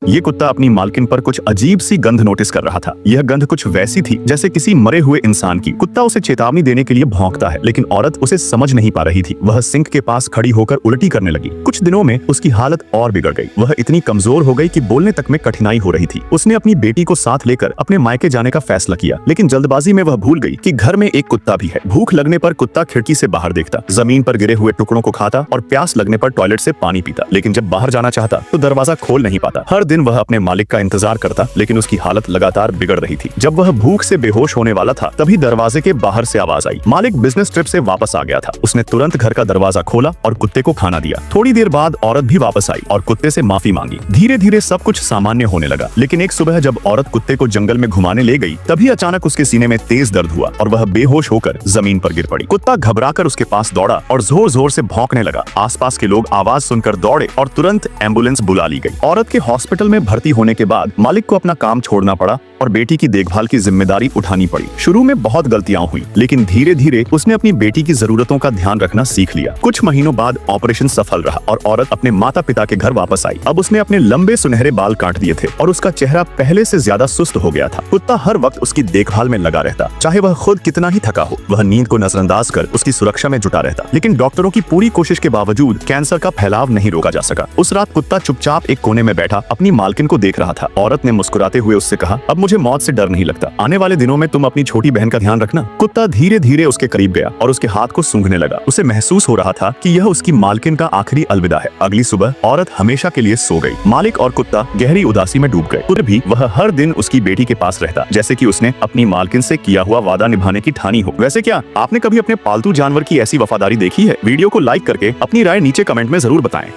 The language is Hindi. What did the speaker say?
ये कुत्ता अपनी मालकिन पर कुछ अजीब सी गंध नोटिस कर रहा था। यह गंध कुछ वैसी थी जैसे किसी मरे हुए इंसान की। कुत्ता उसे चेतावनी देने के लिए भौंकता है, लेकिन औरत उसे समझ नहीं पा रही थी। वह सिंक के पास खड़ी होकर उल्टी करने लगी। कुछ दिनों में उसकी हालत और बिगड़ गई। वह इतनी कमजोर हो गई कि बोलने तक में कठिनाई हो रही थी। उसने अपनी बेटी को साथ लेकर अपने मायके जाने का फैसला किया, लेकिन जल्दबाजी में वह भूल गई कि घर में एक कुत्ता भी है। भूख लगने पर कुत्ता खिड़की से बाहर देखता, जमीन पर गिरे हुए टुकड़ों को खाता और प्यास लगने पर टॉयलेट से पानी पीता, लेकिन जब बाहर जाना चाहता तो दरवाजा खोल नहीं पाता। हर दिन वह अपने मालिक का इंतजार करता, लेकिन उसकी हालत लगातार बिगड़ रही थी। जब वह भूख से बेहोश होने वाला था, तभी दरवाजे के बाहर से आवाज आई। मालिक बिजनेस ट्रिप से वापस आ गया था। उसने तुरंत घर का दरवाजा खोला और कुत्ते को खाना दिया। थोड़ी देर बाद औरत भी वापस आई और कुत्ते से माफी मांगी। धीरे धीरे सब कुछ सामान्य होने लगा, लेकिन एक सुबह जब औरत कुत्ते को जंगल में घुमाने ले गई, तभी अचानक उसके सीने में तेज दर्द हुआ और वह बेहोश होकर जमीन पर गिर पड़ी। कुत्ता घबराकर उसके पास दौड़ा और जोर जोर से भौंकने लगा। आसपास के लोग आवाज सुनकर दौड़े और तुरंत एम्बुलेंस बुला ली गई। औरत के हॉस्पिटल में भर्ती होने के बाद मालिक को अपना काम छोड़ना पड़ा और बेटी की देखभाल की जिम्मेदारी उठानी पड़ी। शुरू में बहुत गलतियां हुई, लेकिन धीरे धीरे उसने अपनी बेटी की जरूरतों का ध्यान रखना सीख लिया। कुछ महीनों बाद ऑपरेशन सफल रहा और औरत अपने माता पिता के घर वापस आई। अब उसने अपने लंबे सुनहरे बाल काट दिए थे और उसका चेहरा पहले से ज्यादा सुस्त हो गया था। कुत्ता हर वक्त उसकी देखभाल में लगा रहता, चाहे वह खुद कितना ही थका हो। वह नींद को नजरअंदाज कर उसकी सुरक्षा में जुटा रहता, लेकिन डॉक्टरों की पूरी कोशिश के बावजूद कैंसर का फैलाव नहीं रोका जा सका। उस रात कुत्ता चुपचाप एक कोने में बैठा अपनी मालकिन को देख रहा था। औरत ने मुस्कुराते हुए उससे कहा, अब मुझे मौत से डर नहीं लगता। आने वाले दिनों में तुम अपनी छोटी बहन का ध्यान रखना। कुत्ता धीरे धीरे उसके करीब गया और उसके हाथ को सूंघने लगा। उसे महसूस हो रहा था कि यह उसकी मालकिन का आखिरी अलविदा है। अगली सुबह औरत हमेशा के लिए सो गई। मालिक और कुत्ता गहरी उदासी में डूब गए। फिर भी वह हर दिन उसकी बेटी के पास रहता, जैसे कि उसने अपनी मालकिन से किया हुआ वादा निभाने की ठानी हो। वैसे क्या आपने कभी अपने पालतू जानवर की ऐसी वफादारी देखी है? वीडियो को लाइक करके अपनी राय नीचे कमेंट में जरूर बताएं।